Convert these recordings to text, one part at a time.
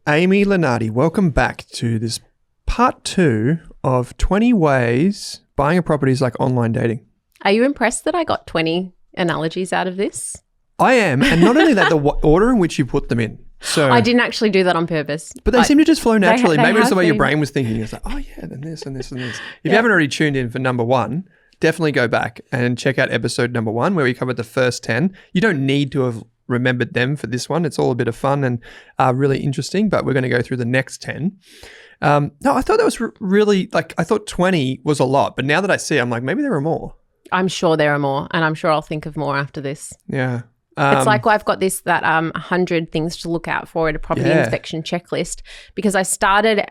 Amy Lunardi, welcome back to this part 2 of 20 ways buying a property is like online dating. Are you impressed that I got 20 analogies out of this? I am, and not only that, the order in which you put them in. So I didn't actually do that on purpose. But they seem to just flow naturally. they Maybe it's the way your been. brain was thinking. It's like, oh yeah, then this and this and this. If you haven't already tuned in for number 1, definitely go back and check out episode number 1 where we covered the first 10. You don't need to have remembered them for this one. It's all a bit of fun and really interesting, but we're going to go through the next 10. No, I thought that was really, I thought 20 was a lot, but now that I see it, I'm like, maybe there are more. I'm sure there are more, and I'm sure I'll think of more after this. Yeah. It's like I've got this 100 things to look out for at a property inspection checklist, because I started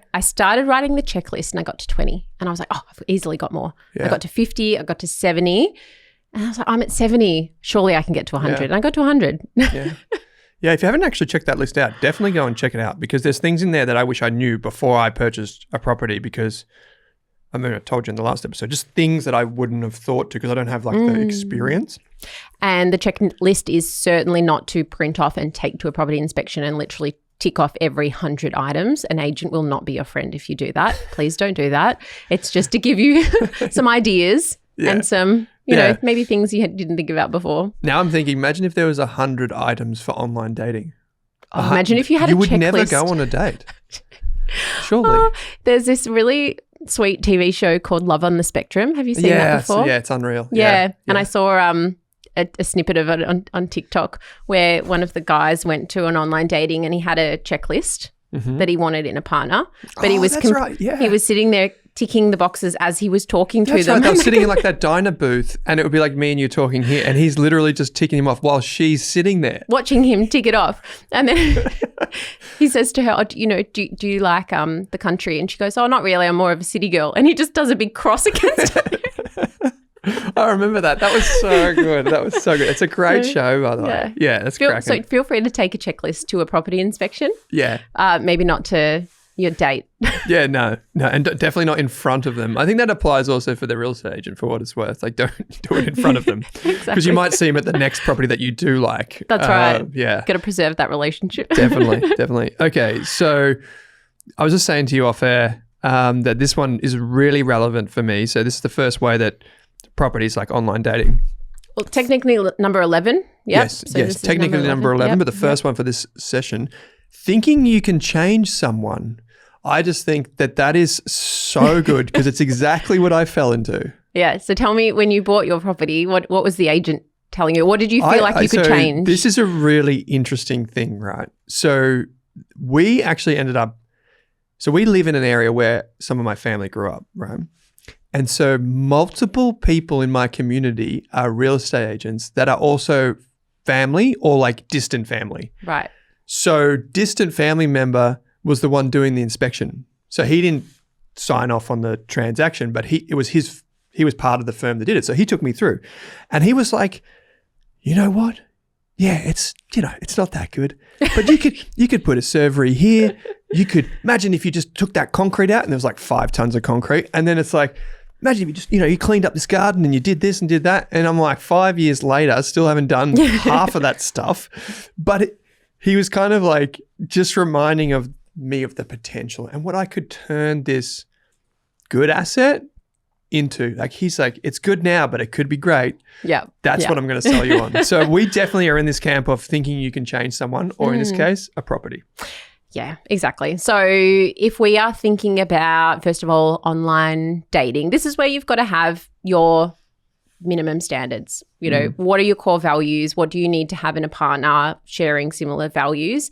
writing the checklist and I got to 20 and I was like, oh, I've easily got more. Yeah. I got to 50, I got to 70 and I was like, I'm at 70. Surely I can get to 100. Yeah. And I got to 100. Yeah. Yeah, if you haven't actually checked that list out, definitely go and check it out, because there's things in there that I wish I knew before I purchased a property, because I mean, I told you in the last episode, just things that I wouldn't have thought to because I don't have the experience. And the checklist is certainly not to print off and take to a property inspection and literally tick off every 100 items. An agent will not be your friend if you do that. Please don't do that. It's just to give you some ideas and some, you know, maybe things you didn't think about before. Now I'm thinking, imagine if there was 100 items for online dating. Oh, imagine if you had a checklist. You would never go on a date. Surely. There's this really sweet TV show called Love on the Spectrum. Have you seen that before? Yeah, it's unreal. Yeah. And I saw a snippet of it on TikTok where one of the guys went to an online dating and he had a checklist that he wanted in a partner. But he was he was sitting there ticking the boxes as he was talking to them. Right. They were sitting in like that diner booth and it would be like me and you talking here and he's literally just ticking him off while she's sitting there. Watching him tick it off. And then he says to her, oh, you know, do you like the country? And she goes, oh, not really. I'm more of a city girl. And he just does a big cross against her. I remember that. That was so good. It's a great show, by the way. Yeah, that's cracking. So feel free to take a checklist to a property inspection. Yeah. Maybe not to your date. Yeah, no, and definitely not in front of them. I think that applies also for the real estate agent, for what it's worth. Like, don't do it in front of them, because you might see them at the next property that you do like. That's right. Yeah, got to preserve that relationship. Definitely. Okay, so I was just saying to you off air that this one is really relevant for me. So this is the first way that properties like online dating. Well, technically number 11. Yep. Yes, technically number 11, but the first one for this session. Thinking you can change someone. I just think that is so good, because it's exactly what I fell into. Yeah. So tell me, when you bought your property, what was the agent telling you? What did you feel like you could change? This is a really interesting thing, right? So we actually we live in an area where some of my family grew up, right? And so multiple people in my community are real estate agents that are also family or like distant family. Right. So distant family member was the one doing the inspection. So he didn't sign off on the transaction, but he was part of the firm that did it. So he took me through and he was like, you know what? Yeah, it's not that good, but you could put a servery here. You could imagine if you just took that concrete out and there was like 5 tons of concrete. And then it's like, imagine if you just, you cleaned up this garden and you did this and did that. And I'm like, 5 years later, still haven't done half of that stuff. But he was kind of like just reminding of me of the potential and what I could turn this good asset into. Like, he's like, it's good now, but it could be great. Yeah. That's what I'm going to sell you on. So we definitely are in this camp of thinking you can change someone, or in this case, a property. Yeah, exactly. So if we are thinking about, first of all, online dating, this is where you've got to have your minimum standards. You know, what are your core values? What do you need to have in a partner sharing similar values?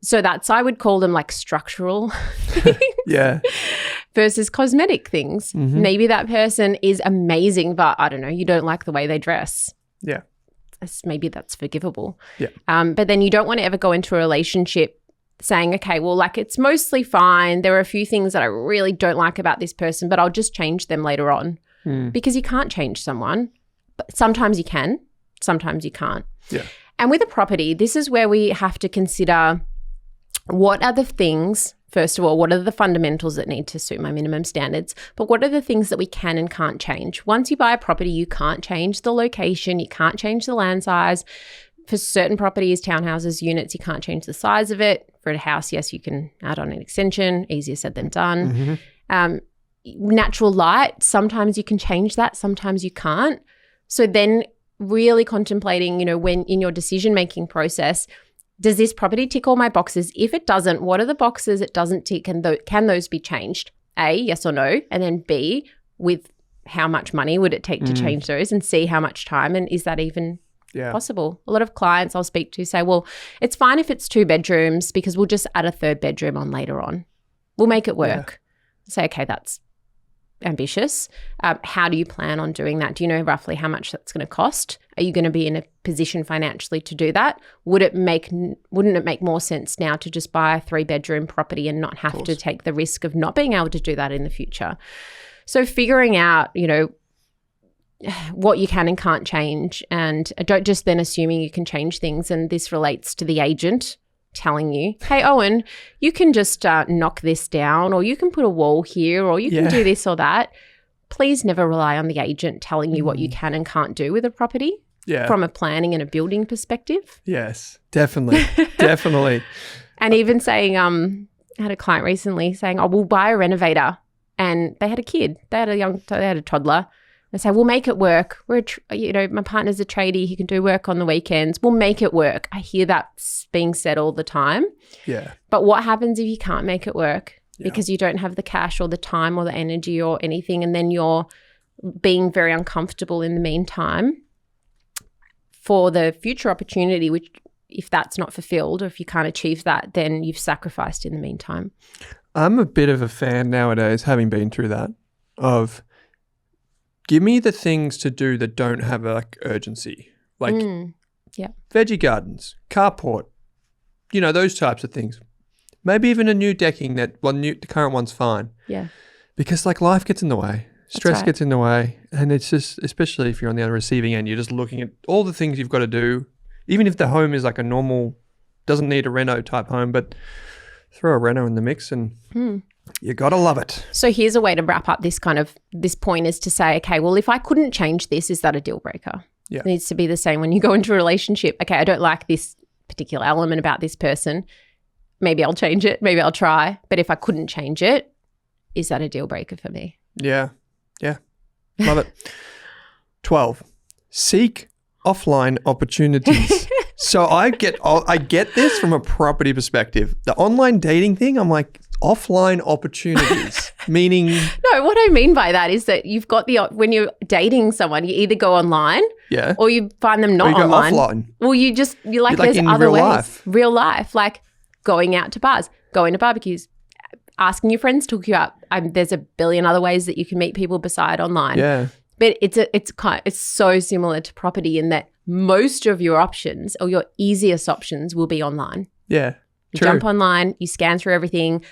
So I would call them like structural things. Yeah. Versus cosmetic things. Maybe that person is amazing, but I don't know, you don't like the way they dress. Yeah. Maybe that's forgivable. Yeah. But then you don't want to ever go into a relationship saying, okay, well, like, it's mostly fine. There are a few things that I really don't like about this person, but I'll just change them later on. Because you can't change someone. But sometimes you can, sometimes you can't. Yeah. And with a property, this is where we have to consider, what are the things, first of all, what are the fundamentals that need to suit my minimum standards? But what are the things that we can and can't change? Once you buy a property, you can't change the location, you can't change the land size. For certain properties, townhouses, units, you can't change the size of it. For a house, yes, you can add on an extension, easier said than done. Natural light, sometimes you can change that, sometimes you can't. So then really contemplating, when in your decision-making process, does this property tick all my boxes? If it doesn't, what are the boxes it doesn't tick, and can those be changed? A, yes or no, and then B, with how much money would it take to change those, and C, how much time, and is that even possible? A lot of clients I'll speak to say, well, it's fine if it's 2 bedrooms because we'll just add a 3rd bedroom on later on. We'll make it work. Say, okay, that's ambitious. How do you plan on doing that? Do you know roughly how much that's going to cost? Are you going to be in a position financially to do that? Wouldn't it make more sense now to just buy a 3-bedroom property and not have to take the risk of not being able to do that in the future? So figuring out, what you can and can't change, and don't just then assuming you can change things. And this relates to the agent telling you, hey, Owen, you can just knock this down, or you can put a wall here, or you can do this or that. Please never rely on the agent telling you what you can and can't do with a property from a planning and a building perspective. Yes, definitely. Definitely. And even saying, I had a client recently saying, we'll buy a renovator. And they had a kid. They had a toddler. They say, we'll make it work. My partner's a tradie. He can do work on the weekends. We'll make it work. I hear that being said all the time. Yeah. But what happens if you can't make it work because you don't have the cash or the time or the energy or anything, and then you're being very uncomfortable in the meantime for the future opportunity, which if that's not fulfilled or if you can't achieve that, then you've sacrificed in the meantime. I'm a bit of a fan nowadays, having been through that, of give me the things to do that don't have urgency. Veggie gardens, carport, those types of things. Maybe even a new decking the current one's fine. Yeah. Because life gets in the way. Stress gets in the way. And it's just, especially if you're on the other receiving end, you're just looking at all the things you've got to do. Even if the home is a normal, doesn't need a reno type home, but throw a reno in the mix and you got to love it. So here's a way to wrap up this point is to say, okay, well, if I couldn't change this, is that a deal breaker? Yeah. It needs to be the same when you go into a relationship. Okay, I don't like this particular element about this person. Maybe I'll change it. Maybe I'll try. But if I couldn't change it, is that a deal breaker for me? Yeah. Yeah. Love it. 12, seek offline opportunities. So I get this from a property perspective. The online dating thing, I'm like, offline opportunities, meaning... No, what I mean by that is that you've got when you're dating someone, you either go online or you find them not online. Offline. Well, you like there's other ways. Real life, like going out to bars, going to barbecues, asking your friends to hook you up. There's a billion other ways that you can meet people beside online. Yeah. But it's so similar to property in that most of your options or your easiest options will be online. Yeah. You jump online, you scan through everything,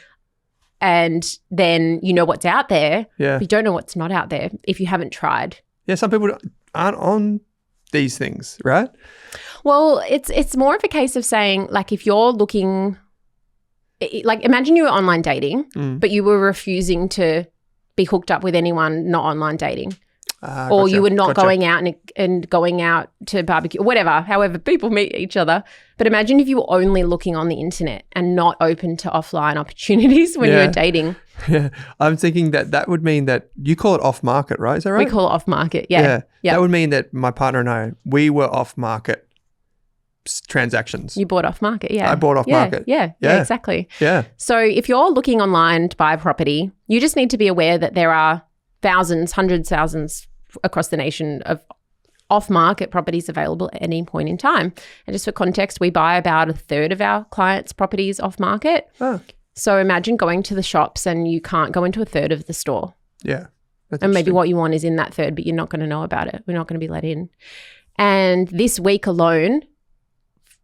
and then you know what's out there. Yeah. But you don't know what's not out there if you haven't tried. Yeah, some people aren't on these things, right? Well, it's more of a case of saying, if you're looking, imagine you were online dating, but you were refusing to be hooked up with anyone not online dating. Or you were not going out and going out to barbecue, whatever, however people meet each other. But imagine if you were only looking on the internet and not open to offline opportunities when you're dating. Yeah, I'm thinking that would mean that you call it off market, right? Is that right? We call it off market, yeah. That would mean that my partner and I, we were off market transactions. You bought off market, yeah. I bought off market. Yeah, exactly. Yeah. So if you're looking online to buy a property, you just need to be aware that there are thousands, hundreds, thousands across the nation of off-market properties available at any point in time. And just for context, we buy about 1/3 of our clients' properties off-market. Oh. So imagine going to the shops and you can't go into 1/3 of the store. Yeah. And maybe what you want is in that third, but you're not going to know about it. We're not going to be let in. And this week alone,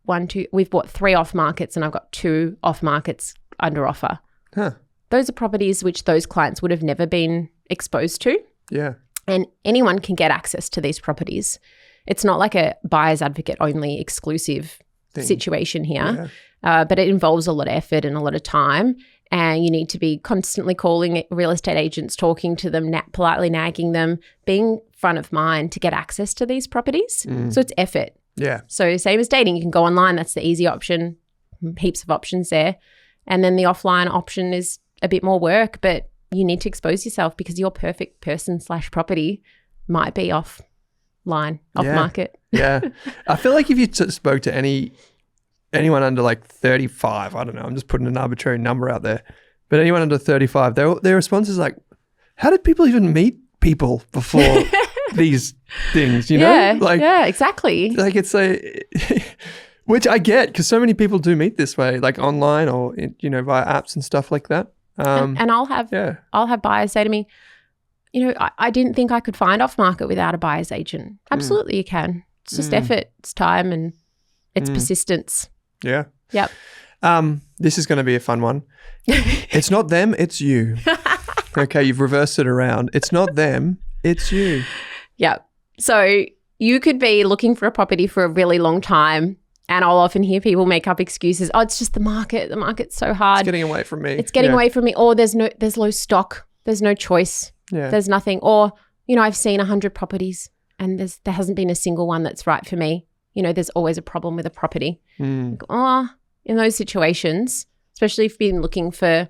we've bought 3 off-markets and I've got 2 off-markets under offer. Huh. Those are properties which those clients would have never been exposed to. Yeah. And anyone can get access to these properties. It's not like a buyer's advocate only exclusive situation here, but it involves a lot of effort and a lot of time. And you need to be constantly calling real estate agents, talking to them, politely nagging them, being front of mind to get access to these properties. So it's effort. Yeah. So same as dating, you can go online. That's the easy option. heaps of options there. And then the offline option is a bit more work, but you need to expose yourself because your perfect person/property might be offline, off market. Yeah. I feel like if you spoke to anyone under like 35, I don't know, I'm just putting an arbitrary number out there, but anyone under 35, their response is like, how did people even meet people before these things, you know? Yeah, exactly. Like it's which I get because so many people do meet this way, like online or, you know, via apps and stuff like that. And I'll have buyers say to me, you know, I didn't think I could find off market without a buyer's agent. Absolutely you can. It's just effort, it's time, and it's persistence. Yeah. Yep. This is going to be a fun one. It's not them, it's you. Okay, you've reversed it around. It's not them, it's you. Yep. So you could be looking for a property for a really long time, and I'll often hear people make up excuses. Oh, it's just the market. The market's so hard. It's getting away from me. It's getting away from me. Or there's low stock. There's no choice. Yeah. There's nothing. Or, you know, I've seen 100 properties and there hasn't been a single one that's right for me. You know, there's always a problem with a property. In those situations, especially if you've been looking for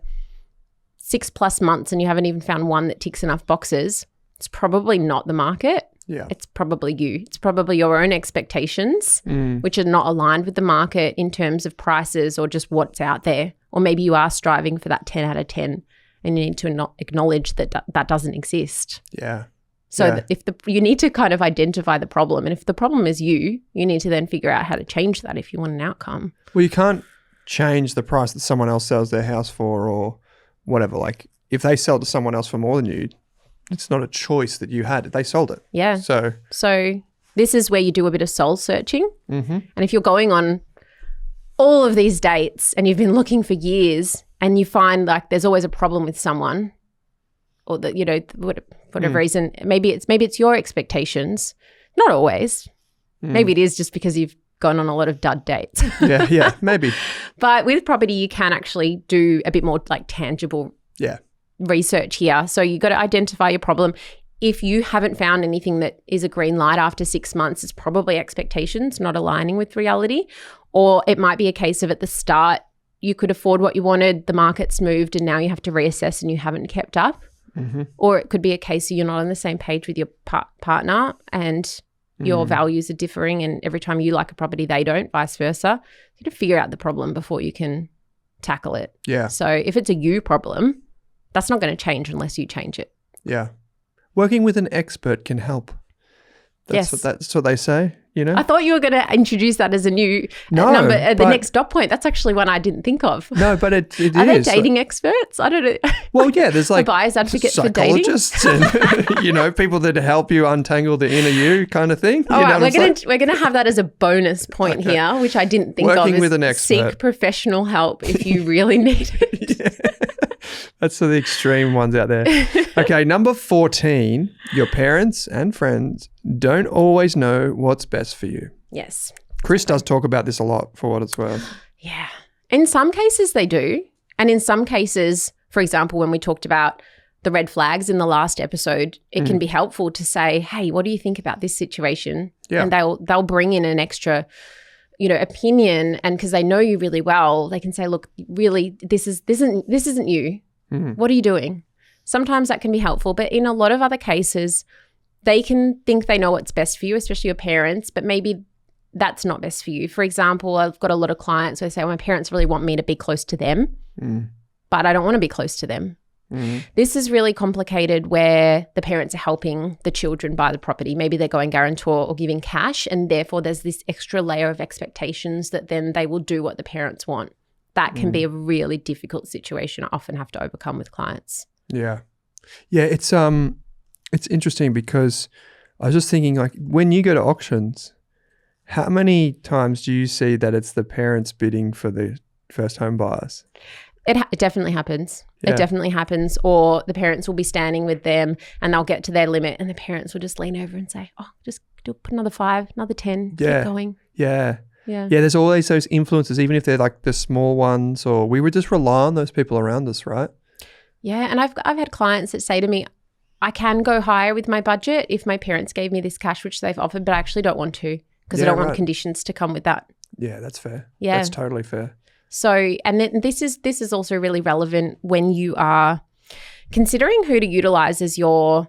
6+ months and you haven't even found one that ticks enough boxes, it's probably not the market. Yeah. It's probably you. It's probably your own expectations, which are not aligned with the market in terms of prices or just what's out there. Or maybe you are striving for that 10 out of 10 and you need to acknowledge that that doesn't exist. Yeah. So you need to kind of identify the problem. And if the problem is you need to then figure out how to change that if you want an outcome. Well, you can't change the price that someone else sells their house for or whatever. Like if they sell to someone else for more than you, it's not a choice that you had. They sold it. Yeah. So this is where you do a bit of soul searching. Mm-hmm. And if you're going on all of these dates and you've been looking for years and you find like there's always a problem with someone or that, you know, whatever reason, maybe it's your expectations. Not always. Maybe it is just because you've gone on a lot of dud dates. Yeah, maybe. But with property, you can actually do a bit more like tangible research here. So you got to identify your problem. If you haven't found anything that is a green light after 6 months, it's probably expectations not aligning with reality. Or it might be a case of at the start, you could afford what you wanted, the market's moved and now you have to reassess and you haven't kept up. Mm-hmm. Or it could be a case of you're not on the same page with your partner and your values are differing and every time you like a property, they don't, vice versa. You got to figure out the problem before you can tackle it. Yeah. So if it's a you problem, that's not going to change unless you change it. Yeah. Working with an expert can help. That's what they say, you know? I thought you were going to introduce that as a new number at the next dot point. That's actually one I didn't think of. No, but it is. Are there dating experts? I don't know. Well, yeah, there's like a buyer's advocate for dating. Psychologists and, you know, people that help you untangle the inner you kind of thing. All right, we're going to have that as a bonus point here, which I didn't think Working of. with an expert. Seek professional help if you really need it. That's for the extreme ones out there. Okay, number 14, your parents and friends don't always know what's best for you. Yes. Chris does talk about this a lot for what it's worth. Yeah. In some cases they do. And in some cases, for example, when we talked about the red flags in the last episode, it can be helpful to say, hey, what do you think about this situation? Yeah. And they'll bring in an extra opinion, and because they know you really well, they can say, look, really, this isn't you. What are you doing? Sometimes that can be helpful, but in a lot of other cases, they can think they know what's best for you, especially your parents, but maybe that's not best for you. For example, I've got a lot of clients who say, well, my parents really want me to be close to them, but I don't want to be close to them. This is really complicated where the parents are helping the children buy the property. Maybe they're going guarantor or giving cash, and therefore there's this extra layer of expectations that then they will do what the parents want. That can be a really difficult situation I often have to overcome with clients. Yeah. Yeah, it's interesting because I was just thinking, like, when you go to auctions, how many times do you see that it's the parents bidding for the first home buyers? It definitely happens. Yeah. It definitely happens. Or the parents will be standing with them and they'll get to their limit and the parents will just lean over and say, oh, just put another 5, another 10, keep going. Yeah. Yeah, there's always those influences, even if they're like the small ones, or we would just rely on those people around us, right? Yeah, and I've had clients that say to me, I can go higher with my budget if my parents gave me this cash, which they've offered, but I actually don't want to because I don't want conditions to come with that. Yeah, that's fair. Yeah. That's totally fair. So, and then this is also really relevant when you are considering who to utilize as your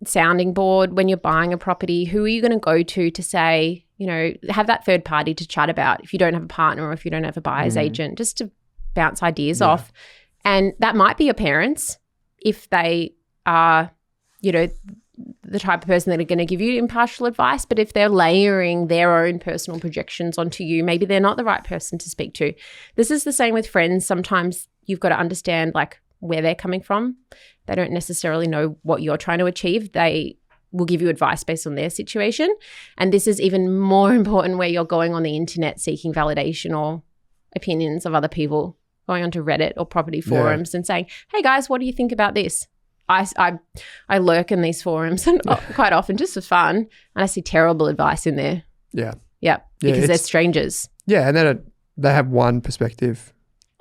sounding board when you're buying a property. Who are you going to go to say, have that third party to chat about if you don't have a partner or if you don't have a buyer's agent, just to bounce ideas off. And that might be your parents if they are, the type of person that are going to give you impartial advice. But if they're layering their own personal projections onto you, maybe they're not the right person to speak to. This is the same with friends. Sometimes you've got to understand where they're coming from. They don't necessarily know what you're trying to achieve. They will give you advice based on their situation. And this is even more important where you're going on the internet seeking validation or opinions of other people, going onto Reddit or property forums and saying, hey guys, what do you think about this? I lurk in these forums and quite often just for fun, and I see terrible advice in there. Yeah. Because they're strangers. Yeah, and then they have one perspective.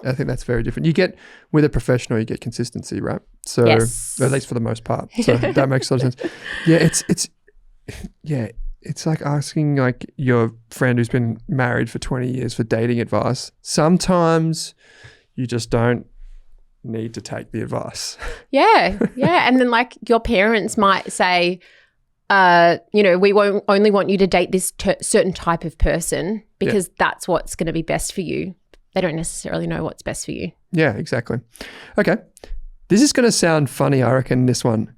I think that's very different. You get, with a professional, you get consistency, right? So at least for the most part. So that makes a lot of sense. Yeah, it's like asking your friend who's been married for 20 years for dating advice. Sometimes you just don't need to take the advice. Yeah. And then your parents might say, we won't only want you to date this certain type of person because that's what's going to be best for you. They don't necessarily know what's best for you. Yeah, exactly. Okay. This is going to sound funny, I reckon, this one.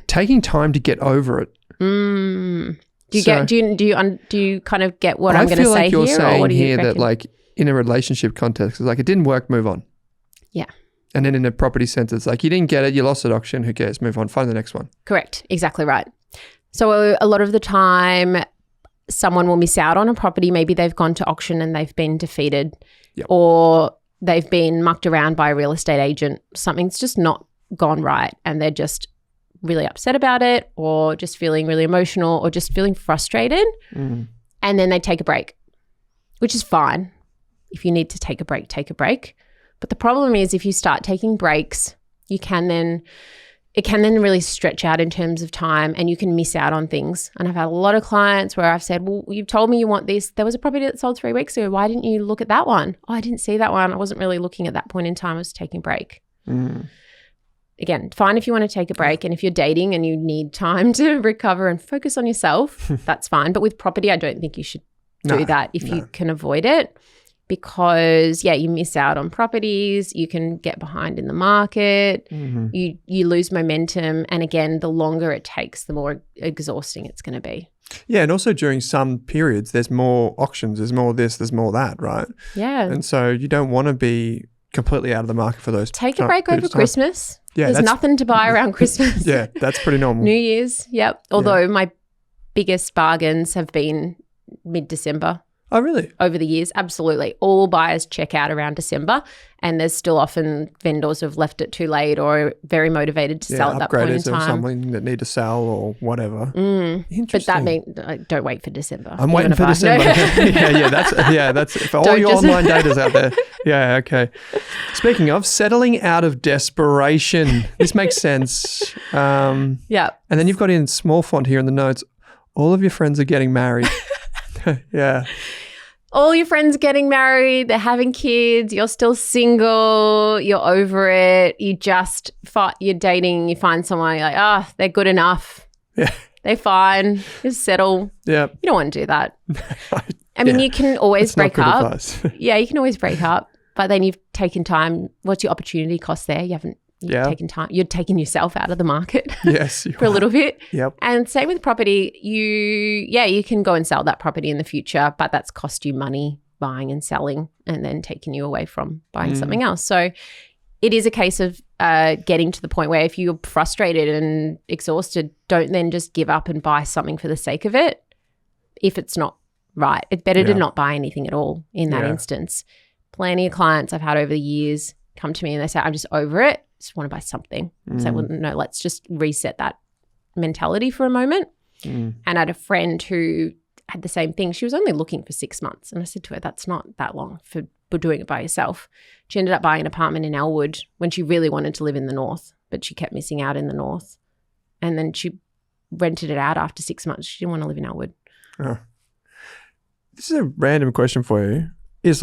Taking time to get over it. Do you kind of get what I'm going to say here? I feel like you're saying here that in a relationship context, it's it didn't work, move on. Yeah. And then in a property sense, it's you didn't get it, you lost at auction, who cares, move on, find the next one. Correct. Exactly right. So a lot of the time, someone will miss out on a property. Maybe they've gone to auction and they've been defeated or they've been mucked around by a real estate agent. Something's just not gone right and they're just really upset about it or just feeling really emotional or just feeling frustrated. And then they take a break, which is fine. If you need to take a break, take a break. But the problem is if you start taking breaks, it can then really stretch out in terms of time and you can miss out on things. And I've had a lot of clients where I've said, well, you've told me you want this. There was a property that sold 3 weeks ago. Why didn't you look at that one? Oh, I didn't see that one. I wasn't really looking at that point in time. I was taking a break. Again, fine if you want to take a break and if you're dating and you need time to recover and focus on yourself, that's fine. But with property, I don't think you should do that if you can avoid it. Because, you miss out on properties, you can get behind in the market, you lose momentum. And again, the longer it takes, the more exhausting it's going to be. Yeah, and also during some periods, there's more auctions, there's more this, there's more that, right? Yeah. And so you don't want to be completely out of the market for those. Take a break over Christmas. Yeah, there's nothing to buy around Christmas. Yeah, that's pretty normal. New Year's, Although my biggest bargains have been mid-December. Oh, really? Over the years, absolutely. All buyers check out around December and there's still often vendors who have left it too late or are very motivated to sell at that point in time. Upgraders or something that need to sell or whatever. Interesting. But that means don't wait for December. I'm waiting for December. That's for all your online daters out there. Yeah, okay. Speaking of, settling out of desperation. This makes sense. And then you've got in small font here in the notes, all of your friends are getting married. Yeah. All your friends are getting married, they're having kids, you're still single, you're over it, you're dating, you find someone, you're like, they're good enough. Yeah. They're fine. Just settle. Yeah. You don't want to do that. I mean, you can always break up. Yeah, you can always break up, but then you've taken time. What's your opportunity cost there? You've taken time. You're taking yourself out of the market for a little bit. Yep. And same with property. You can go and sell that property in the future, but that's cost you money buying and selling and then taking you away from buying something else. So it is a case of getting to the point where if you're frustrated and exhausted, don't then just give up and buy something for the sake of it if it's not right. It's better to not buy anything at all in that instance. Plenty of clients I've had over the years come to me and they say, I'm just over it. Just want to buy something. So well, no, let's just reset that mentality for a moment. And I had a friend who had the same thing. She was only looking for 6 months. And I said to her, that's not that long for doing it by yourself. She ended up buying an apartment in Elwood when she really wanted to live in the north, but she kept missing out in the north. And then she rented it out after 6 months. She didn't want to live in Elwood. This is a random question for you. Is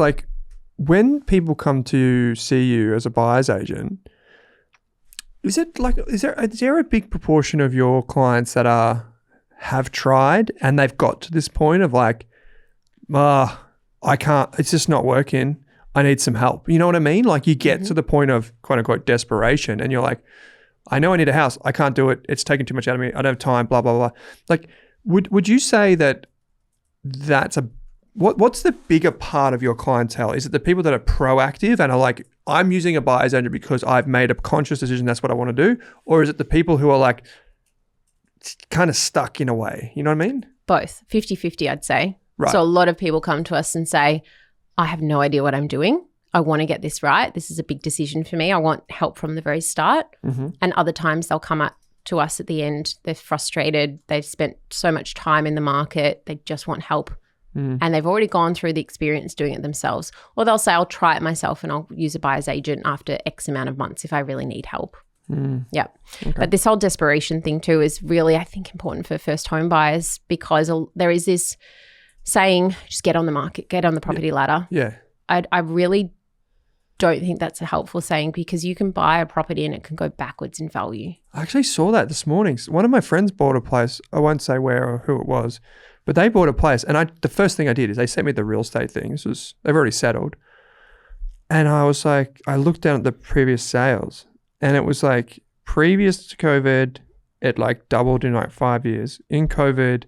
when people come to see you as a buyer's agent, is there a big proportion of your clients that have tried and they've got to this point of like, I can't, it's just not working. I need some help. You know what I mean? Like you get to the point of quote unquote desperation and you're like, I know I need a house. I can't do it. It's taking too much out of me. I don't have time, blah, blah, blah. Like, would you say that that's what's the bigger part of your clientele? Is it the people that are proactive and are like, I'm using a buyer's agent because I've made a conscious decision, that's what I want to do? Or is it the people who are like kind of stuck in a way? You know what I mean? Both, 50-50, I'd say. Right. So a lot of people come to us and say, I have no idea what I'm doing. I want to get this right. This is a big decision for me. I want help from the very start. And other times they'll come up to us at the end. They're frustrated. They've spent so much time in the market. They just want help. And they've already gone through the experience doing it themselves. Or they'll say, I'll try it myself and I'll use a buyer's agent after X amount of months if I really need help. Yeah. Okay. But this whole desperation thing too is really, I think, important for first home buyers because there is this saying, just get on the market, get on the property ladder. Yeah. I really don't think that's a helpful saying because you can buy a property and it can go backwards in value. I actually saw that this morning. One of my friends bought a place. I won't say where or who it was, but they bought a place. And the first thing I did is they sent me the real estate thing. They've already settled. And I was like, I looked down at the previous sales and it was like previous to COVID, it like doubled in like 5 years. In COVID,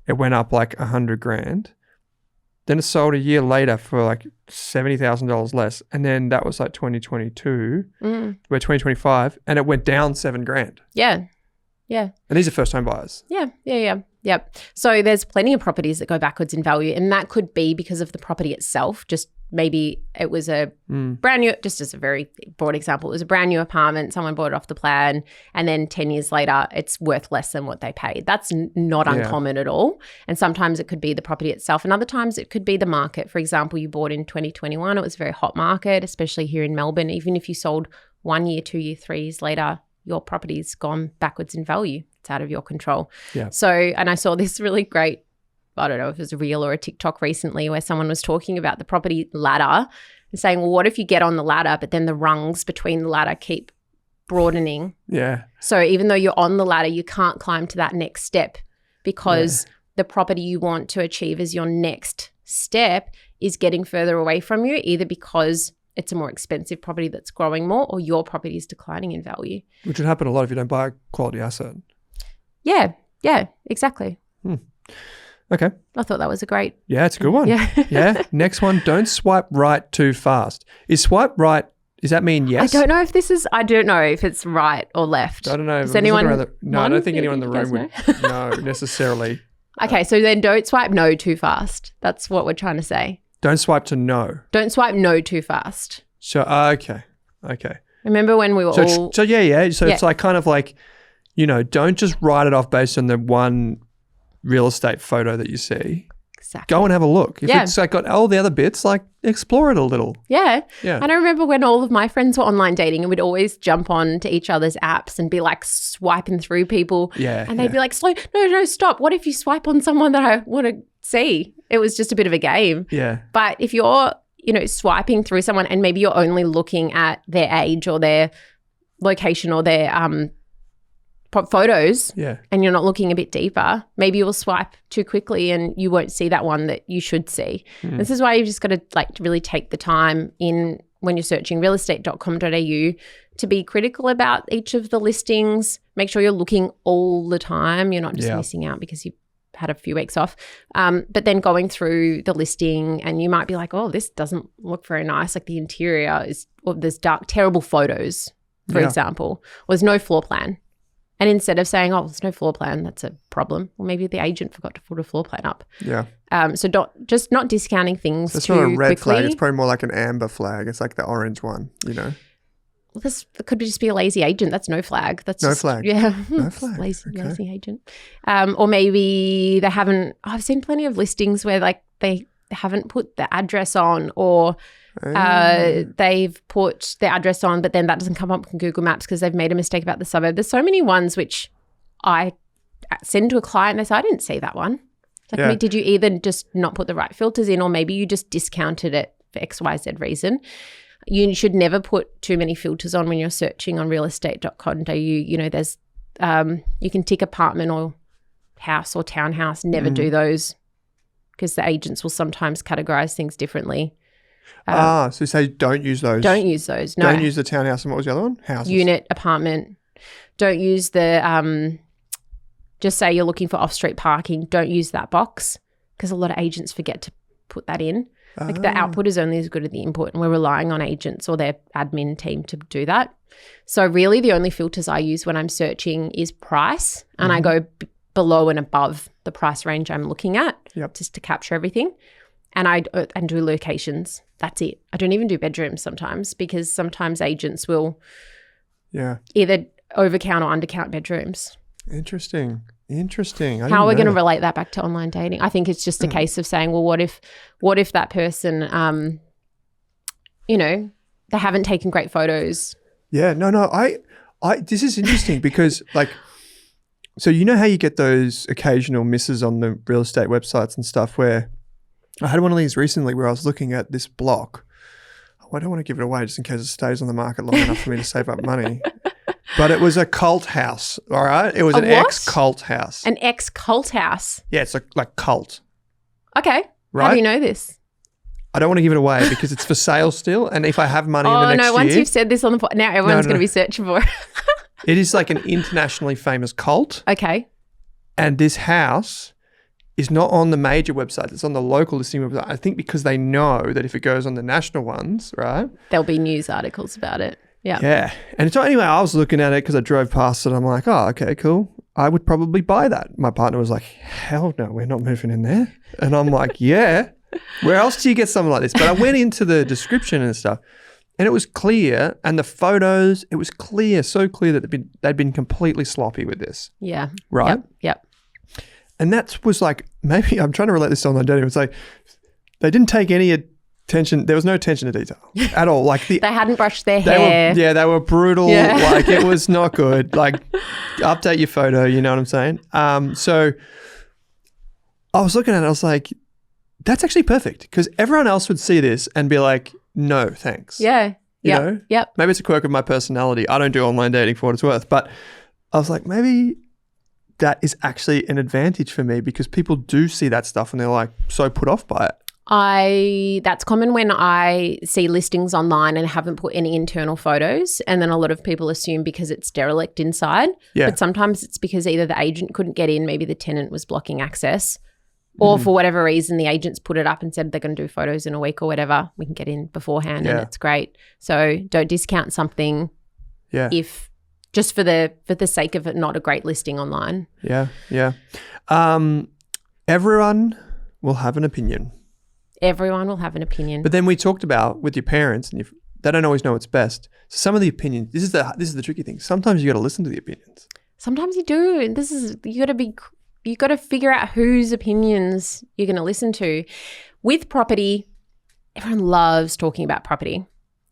it went up like $100,000. Then it sold a year later for like $70,000 less. And then that was like 2022, we're 2025, and it went down $7,000. Yeah. Yeah. And these are first home buyers. Yeah. Yep. So there's plenty of properties that go backwards in value, and that could be because of the property itself. Just maybe it was a brand new, just as a very broad example, it was a brand new apartment. Someone bought it off the plan, and then 10 years later, it's worth less than what they paid. That's not uncommon at all. And sometimes it could be the property itself, and other times it could be the market. For example, you bought in 2021, it was a very hot market, especially here in Melbourne. Even if you sold 1 year, 2 years, 3 years later, your property's gone backwards in value. It's out of your control. Yeah. So, and I saw this really great, I don't know if it was a reel or a TikTok recently where someone was talking about the property ladder and saying, well, what if you get on the ladder, but then the rungs between the ladder keep broadening? Yeah. So even though you're on the ladder, you can't climb to that next step because the property you want to achieve as your next step is getting further away from you, either because it's a more expensive property that's growing more or your property is declining in value. Which would happen a lot if you don't buy a quality asset. Yeah, exactly. Okay. I thought that was a great. Yeah, it's a good one. Yeah. Next one, don't swipe right too fast. Is swipe right, does that mean yes? I don't know if it's right or left. I don't know. Does anyone? I don't think anyone in the room would know necessarily. Okay, so then don't swipe no too fast. That's what we're trying to say. Don't swipe to no. Don't swipe no too fast. So, okay. Remember when we were all... So it's like kind of like, don't just write it off based on the one real estate photo that you see. Exactly. Go and have a look. If it's like got all the other bits, like explore it a little. Yeah. And I remember when all of my friends were online dating and we'd always jump on to each other's apps and be like swiping through people. Yeah. And they'd be like, no, stop. What if you swipe on someone that I want to see? It was just a bit of a game. Yeah. But if you're, swiping through someone and maybe you're only looking at their age or their location or their photos and you're not looking a bit deeper, maybe you'll swipe too quickly and you won't see that one that you should see. This is why you've just got to really take the time in when you're searching realestate.com.au to be critical about each of the listings. Make sure you're looking all the time. You're not just missing out because you had a few weeks off. But then going through the listing and you might be like, oh, this doesn't look very nice. Like the interior there's terrible photos, for example, or there's no floor plan. And instead of saying, oh, there's no floor plan, that's a problem. Well, maybe the agent forgot to put a floor plan up. Yeah. So not discounting things so it's too not a red quickly. flag. It's probably more like an amber flag. It's like the orange one, Well, this could just be a lazy agent. That's no flag. That's no just, flag. Yeah. No flag. Lazy agent. Or maybe they haven't, I've seen plenty of listings where like they haven't put the address on or they've put their address on, but then that doesn't come up on Google Maps because they've made a mistake about the suburb. There's so many ones which I send to a client and they say, I didn't see that one. Like, did you either just not put the right filters in or maybe you just discounted it for XYZ reason. You should never put too many filters on when you're searching on realestate.com.au. You know, there's you can tick apartment or house or townhouse. Never do those because the agents will sometimes categorize things differently. So you say don't use those. Don't use those. No. Don't use the townhouse. And what was the other one? Houses. Unit, apartment. Don't use the just say you're looking for off-street parking. Don't use that box because a lot of agents forget to put that in. Like the output is only as good as the input, and we're relying on agents or their admin team to do that. So really the only filters I use when I'm searching is price, and I go below and above the price range I'm looking at just to capture everything. And I do locations. That's it. I don't even do bedrooms sometimes because sometimes agents will either overcount or undercount bedrooms. Interesting. How are we going to relate that back to online dating? I think it's just a case of saying, well, what if that person, you know, they haven't taken great photos? Yeah, no. I this is interesting because like, so you know how you get those occasional misses on the real estate websites and stuff where I had one of these recently where I was looking at this block. I don't want to give it away just in case it stays on the market long enough for me to save up money. But it was a cult house, all right? It was an ex-cult house. An ex-cult house? Yeah, it's like cult. Okay. Right? How do you know this? I don't want to give it away because it's for sale still. And if I have money in the next year. Once you've said this on the now everyone's going to be searching for it. It is like an internationally famous cult. Okay. And this house is not on the major website. It's on the local listing website. I think because they know that if it goes on the national ones, right? There'll be news articles about it. Yeah. Yeah. And so anyway, I was looking at it because I drove past it. I'm like, oh, okay, cool. I would probably buy that. My partner was like, hell no, we're not moving in there. And I'm like, yeah. Where else do you get something like this? But I went into the description and stuff and it was clear. And the photos, it was clear, so clear that they'd been completely sloppy with this. Yeah. Right? Yep. And that was like, maybe I'm trying to relate this to online dating. It was like, they didn't take any attention. There was no attention to detail at all. Like they hadn't brushed their hair. They were brutal. Yeah. Like it was not good. Like update your photo. You know what I'm saying? So I was looking at it. I was like, that's actually perfect because everyone else would see this and be like, no, thanks. Yeah. You know? Yep. Maybe it's a quirk of my personality. I don't do online dating for what it's worth. But I was like, maybe that is actually an advantage for me because people do see that stuff and they're like so put off by it. That's common when I see listings online and haven't put any internal photos, and then a lot of people assume because it's derelict inside. Yeah. But sometimes it's because either the agent couldn't get in, maybe the tenant was blocking access, or for whatever reason the agents put it up and said they're going to do photos in a week or whatever. We can get in beforehand and it's great. So don't discount something if just for the sake of it not a great listing online. Yeah. Everyone will have an opinion. Everyone will have an opinion. But then we talked about with your parents, and they don't always know what's best. So some of the opinions, this is the tricky thing. Sometimes you got to listen to the opinions. Sometimes you do. You got to figure out whose opinions you're going to listen to. With property, everyone loves talking about property.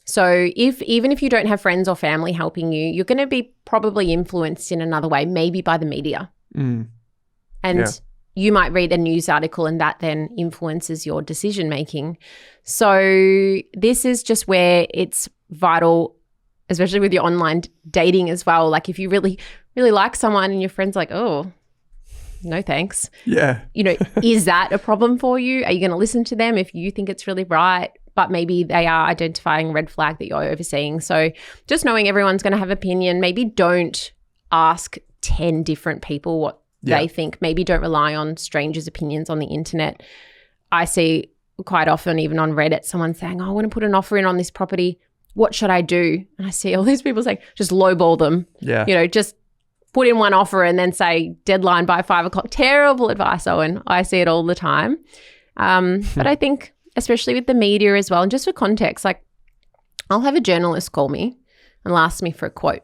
So even if you don't have friends or family helping you, you're going to be probably influenced in another way, maybe by the media. And you might read a news article and that then influences your decision making. So this is just where it's vital, especially with your online dating as well. Like if you really, really like someone and your friend's like, oh, no thanks. Yeah. You know, is that a problem for you? Are you going to listen to them if you think it's really right? But maybe they are identifying red flag that you're overseeing. So just knowing everyone's going to have opinion, maybe don't ask 10 different people what they think. Maybe don't rely on strangers' opinions on the internet. I see quite often, even on Reddit, someone saying, oh, I want to put an offer in on this property. What should I do? And I see all these people saying, just lowball them. Yeah. You know, just put in one offer and then say deadline by 5 o'clock. Terrible advice, Owen. I see it all the time. But I think especially with the media as well, and just for context, like I'll have a journalist call me and ask me for a quote.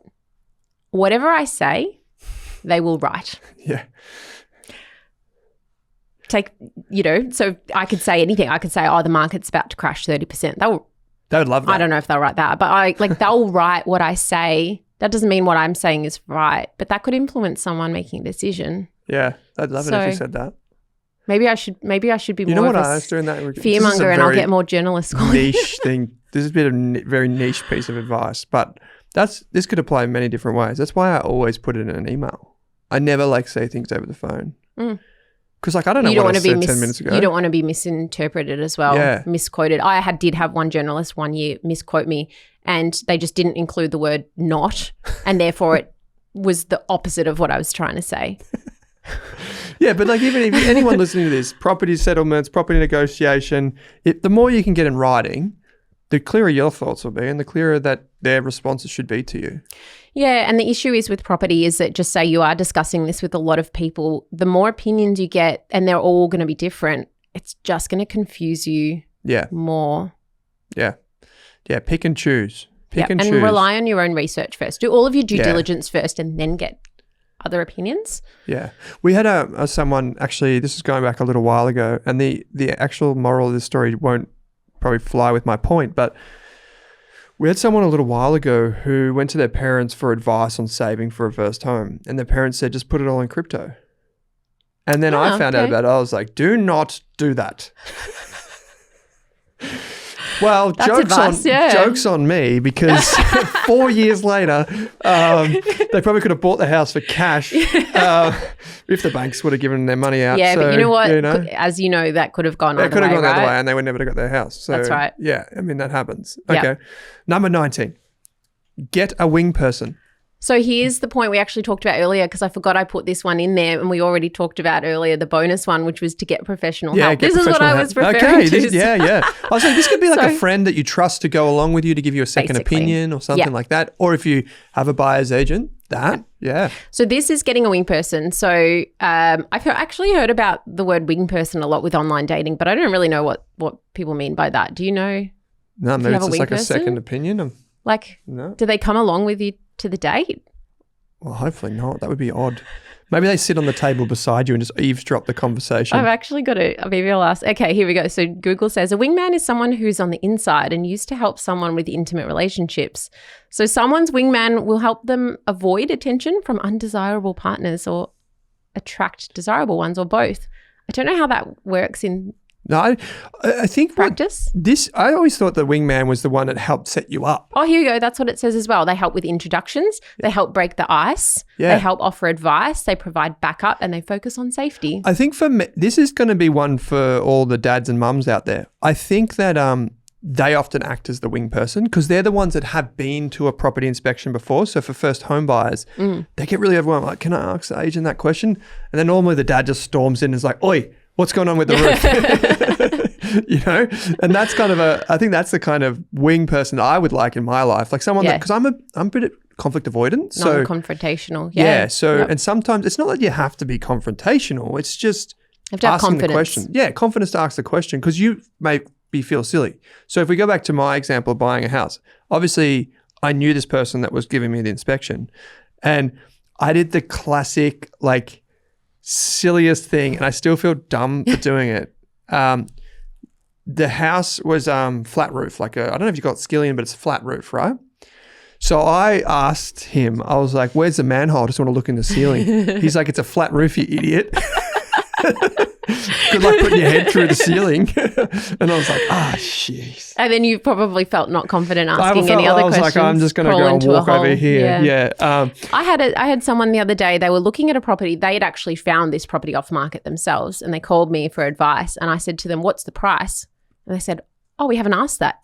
Whatever I say, they will write. Yeah. So I could say anything. I could say, oh, the market's about to crash 30%. They would love that. I don't know if they'll write that, but they'll write what I say. That doesn't mean what I'm saying is right, but that could influence someone making a decision. Yeah, I'd love it if you said that. Maybe I should be You more know of what a I was doing that? fearmonger, and I'll get more journalists calling. Niche thing. This is a bit of very niche piece of advice, but this could apply in many different ways. That's why I always put it in an email. I never say things over the phone. Because I don't know what I said 10 minutes ago. You don't want to be misinterpreted as well, misquoted. I did have one journalist one year misquote me, and they just didn't include the word not, and therefore it was the opposite of what I was trying to say. Yeah, but even if anyone listening to this, property settlements, property negotiation, the more you can get in writing, the clearer your thoughts will be and the clearer that their responses should be to you. Yeah, and the issue is with property is that, just say you are discussing this with a lot of people, the more opinions you get, and they're all going to be different, it's just going to confuse you more. Yeah. Yeah, pick and choose. Pick and choose. And rely on your own research first. Do all of your due diligence first and then get other opinions. Yeah. We had someone, actually, this is going back a little while ago, and the actual moral of this story won't probably fly with my point, but we had someone a little while ago who went to their parents for advice on saving for a first home, and their parents said, just put it all in crypto. And then I found out about it. I was like, do not do that. Well, jokes on me, because 4 years later, they probably could have bought the house for cash if the banks would have given their money out. Yeah, so, but you know what? As you know, that could have gone either way. It could have gone the other way, and they would never got their house. So, that's right. Yeah, I mean, that happens. Okay. Number 19, get a wing person. So here's the point we actually talked about earlier, because I forgot I put this one in there, and we already talked about earlier the bonus one, which was to get professional help. This is what I was referring to. Yeah. I was like, this could be like a friend that you trust to go along with you to give you a second opinion or something like that. Or if you have a buyer's agent, So this is getting a wing person. So I've actually heard about the word wing person a lot with online dating, but I don't really know what people mean by that. Do you know? No, maybe it's just like a second opinion. Do they come along with you to the date? Well, hopefully not. That would be odd. Maybe they sit on the table beside you and just eavesdrop the conversation. I've actually got maybe I'll ask. Okay, here we go. So Google says a wingman is someone who's on the inside and used to help someone with intimate relationships. So someone's wingman will help them avoid attention from undesirable partners or attract desirable ones, or both. I don't know how that works in I think practice. I always thought the wingman was the one that helped set you up. Oh, here you go. That's what it says as well. They help with introductions. They help break the ice. They help offer advice. They provide backup, and they focus on safety. I think for me, this is going to be one for all the dads and mums out there. I think that they often act as the wing person because they're the ones that have been to a property inspection before. So for first home buyers, they get really overwhelmed. Like, can I ask the agent that question? And then normally the dad just storms in and is like, oi, what's going on with the roof? And that's kind of I think that's the kind of wing person that I would like in my life. Like someone because I'm a bit of conflict avoidant. So non-confrontational. And sometimes it's not that you have to be confrontational. It's just you have to have asking confidence. the question. Yeah, confidence to ask the question because you may feel silly. So if we go back to my example of buying a house, obviously I knew this person that was giving me the inspection, and I did the classic silliest thing, and I still feel dumb for doing it. The house was flat roof, I don't know if you got skillion, but it's a flat roof, right? So I asked him, I was like, where's the manhole? I just want to look in the ceiling. He's like, it's a flat roof, you idiot. Good luck putting your head through the ceiling. And I was like, jeez. And then you probably felt not confident asking any other questions. I was like, I'm just going to go and walk over here. Yeah. I had someone the other day, they were looking at a property. They had actually found this property off market themselves, and they called me for advice. And I said to them, what's the price? And they said, oh, we haven't asked that.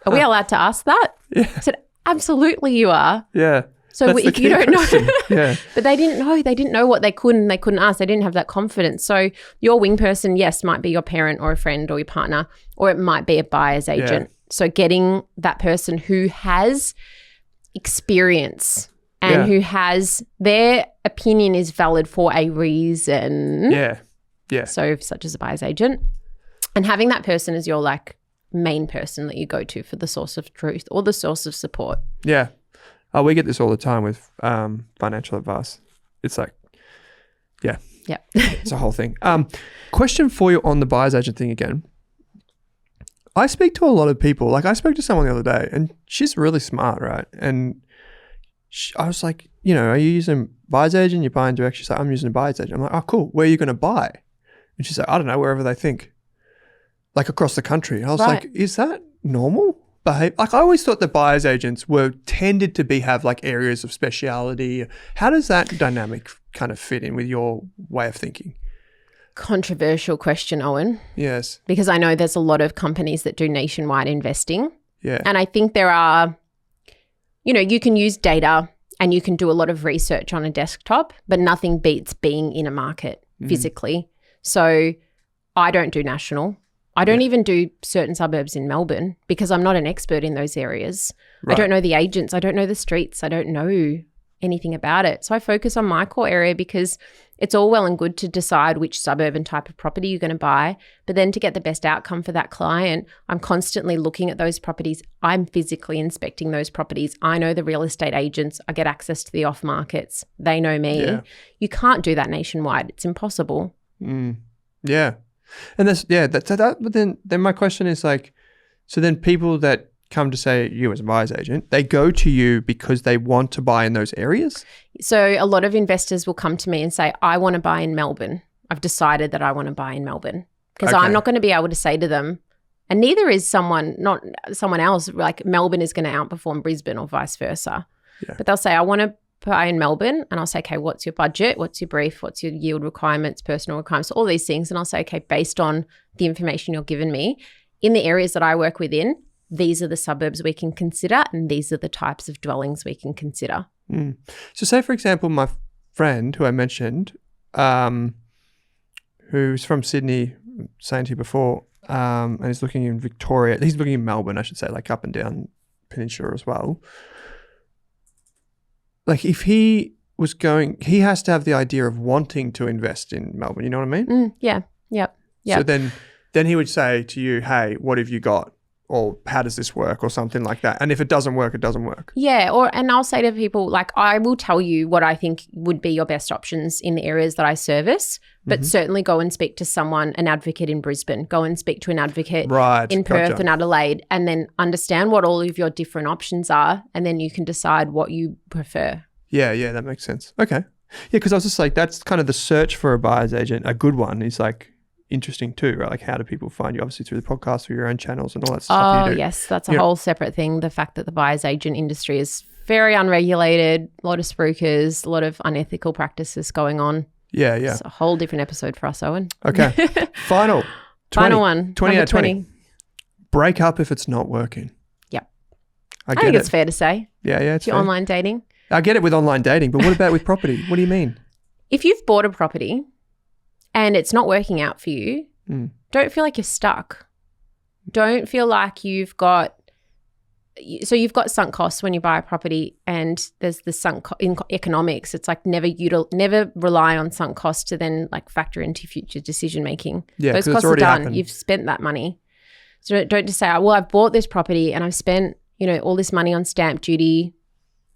Are we allowed to ask that? Yeah. I said, absolutely you are. Yeah. So if you don't know, yeah. But they didn't know. They didn't know what they could and they couldn't ask. They didn't have that confidence. So your wing person, yes, might be your parent or a friend or your partner, or it might be a buyer's agent. Yeah. So getting that person who has experience and who has their opinion is valid for a reason. Yeah. Yeah. So such as a buyer's agent, and having that person as your main person that you go to for the source of truth or the source of support. Yeah. Oh, we get this all the time with financial advice. It's it's a whole thing. Question for you on the buyer's agent thing again. I speak to a lot of people. I spoke to someone the other day, and she's really smart, right? And I was like, are you using a buyer's agent? You're buying direct? She's like, I'm using a buyer's agent. I'm like, oh, cool. Where are you going to buy? And And she's like, I don't know, wherever they think. Like across the country. I was Right. like, is that normal behavior? Like I always thought that buyer's agents tended to have like areas of speciality. How does that dynamic kind of fit in with your way of thinking? Controversial question, Owen, Yes. because I know there's a lot of companies that do nationwide investing. Yeah. And I think there are, you can use data and you can do a lot of research on a desktop, but nothing beats being in a market physically. So I don't do national. I don't even do certain suburbs in Melbourne because I'm not an expert in those areas. Right. I don't know the agents. I don't know the streets. I don't know anything about it. So I focus on my core area because it's all well and good to decide which suburb and type of property you're going to buy. But then to get the best outcome for that client, I'm constantly looking at those properties. I'm physically inspecting those properties. I know the real estate agents. I get access to the off markets. They know me. Yeah. You can't do that nationwide. It's impossible. Yeah. And but then my question is like, so then people that come to say you as a buyer's agent, they go to you because they want to buy in those areas? So a lot of investors will come to me and say, I want to buy in Melbourne. I've decided that I want to buy in Melbourne because Okay. I'm not going to be able to say to them, and neither is someone else, like Melbourne is going to outperform Brisbane or vice versa. Yeah. But they'll say, I want to buy in Melbourne. And I'll say, okay, what's your budget? What's your brief? What's your yield requirements, personal requirements, all these things. And I'll say, okay, based on the information you're giving me, in the areas that I work within, these are the suburbs we can consider and these are the types of dwellings we can consider. So say, for example, my friend who I mentioned, who's from Sydney, saying to you before, and he's looking in Victoria. He's looking in Melbourne, I should say, like up and down Peninsula as well. Like if he was going, he has to have the idea of wanting to invest in Melbourne. You know what I mean? Yeah. Yep. So then he would say to you, hey, what have you got? Or how does this work? Or something like that. And if it doesn't work, it doesn't work. Yeah. And I'll say to people, like, I will tell you what I think would be your best options in the areas that I service, but certainly go and speak to an advocate in Brisbane, go and speak to an advocate in Perth and Adelaide, and then understand what all of your different options are. And then you can decide what you prefer. Yeah, that makes sense. Okay. Yeah, because I was just like, that's kind of the search for a buyer's agent. A good one is like interesting too, right? Like how do people find you? Obviously through the podcast, through your own channels and all that stuff you do. Yes, that's a whole separate thing. The fact that the buyer's agent industry is very unregulated, a lot of spruikers, a lot of unethical practices going on. Yeah. It's a whole different episode for us, Owen. Okay. Final one. 20 out of 20. 20. Break up if it's not working. Yep. I think it's fair to say. Yeah, it's your fair. online dating. I get it with online dating, but what about with property? What do you mean? If you've bought a property and it's not working out for you, don't feel like you're stuck. Don't feel like you've got sunk costs when you buy a property, and there's the in economics. It's like never rely on sunk costs to then like factor into future decision making. Yeah, those costs are done. You've spent that money. So don't just say, well, I've bought this property and I've spent all this money on stamp duty,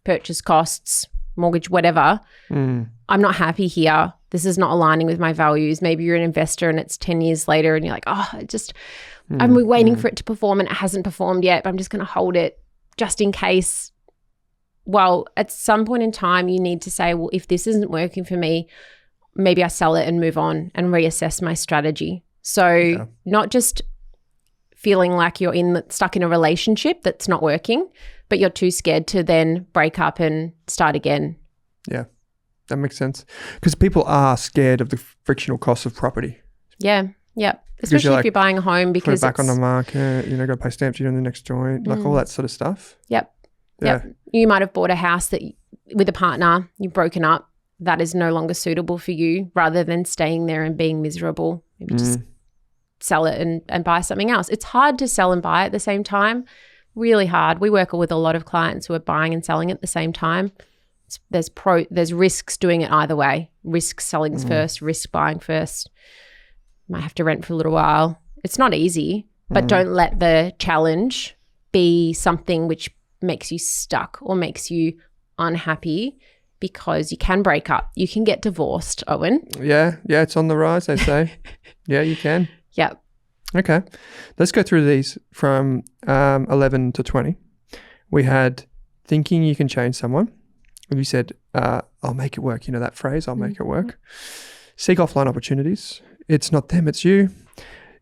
purchase costs, mortgage, whatever. I'm not happy here. This is not aligning with my values. Maybe you're an investor and it's 10 years later and you're like, I'm waiting for it to perform and it hasn't performed yet, but I'm just going to hold it just in case. Well, at some point in time, you need to say, well, if this isn't working for me, maybe I sell it and move on and reassess my strategy. So not just feeling like you're stuck in a relationship that's not working, but you're too scared to then break up and start again. Yeah, that makes sense. Because people are scared of the frictional costs of property. Yeah. Especially if you're buying a home because put it back on the market, got to pay stamp duty on the next joint, like all that sort of stuff. Yep. You might have bought a house with a partner, you've broken up, that is no longer suitable for you, rather than staying there and being miserable. Maybe just sell it and buy something else. It's hard to sell and buy at the same time. Really hard. We work with a lot of clients who are buying and selling at the same time. There's risks doing it either way. Risk selling first, risk buying first. Might have to rent for a little while. It's not easy, but don't let the challenge be something which makes you stuck or makes you unhappy, because you can break up. You can get divorced, Owen. Yeah, it's on the rise, they say. Yeah, you can. Yep. Okay. Let's go through these from 11 to 20. We had thinking you can change someone. We said, I'll make it work. That phrase, I'll make it work. Seek offline opportunities. It's not them, it's you.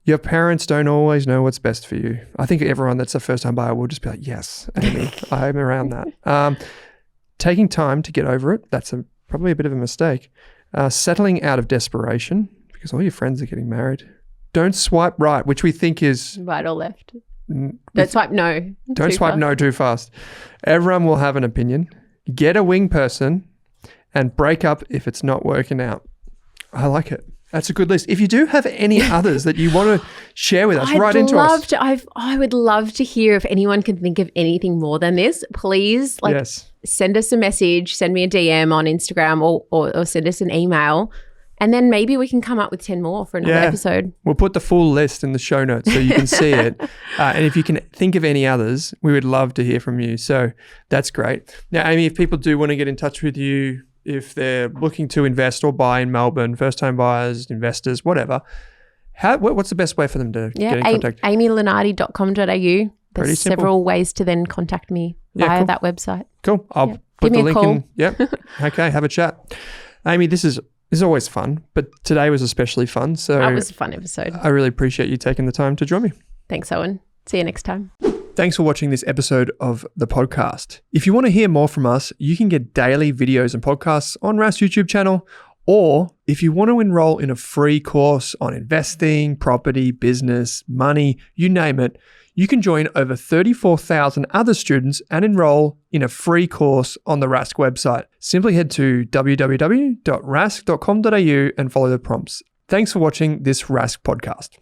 Your parents don't always know what's best for you. I think everyone that's a first-time buyer will just be like, yes, Amy, I'm around that. Taking time to get over it, that's probably a bit of a mistake. Settling out of desperation because all your friends are getting married. Don't swipe right, which we think is... Right or left. Don't swipe no. Don't swipe no too fast. Everyone will have an opinion. Get a wing person and break up if it's not working out. I like it. That's a good list. If you do have any others that you want to share with us, write into us. I would love to hear if anyone can think of anything more than this. Please, send us a message, send me a DM on Instagram or send us an email. And then maybe we can come up with 10 more for another episode. We'll put the full list in the show notes so you can see it. And if you can think of any others, we would love to hear from you. So that's great. Now, Amy, if people do want to get in touch with you, if they're looking to invest or buy in Melbourne, first-time buyers, investors, whatever, what's the best way for them to get in contact? amylunardi.com.au. There's several ways to then contact me via that website. Cool. I'll put the link in. Yep. Okay, have a chat. Amy, this is always fun, but today was especially fun. So that was a fun episode. I really appreciate you taking the time to join me. Thanks, Owen. See you next time. Thanks for watching this episode of the podcast. If you want to hear more from us, you can get daily videos and podcasts on Rask's YouTube channel, or if you want to enroll in a free course on investing, property, business, money, you name it, you can join over 34,000 other students and enroll in a free course on the Rask website. Simply head to www.rask.com.au and follow the prompts. Thanks for watching this Rask podcast.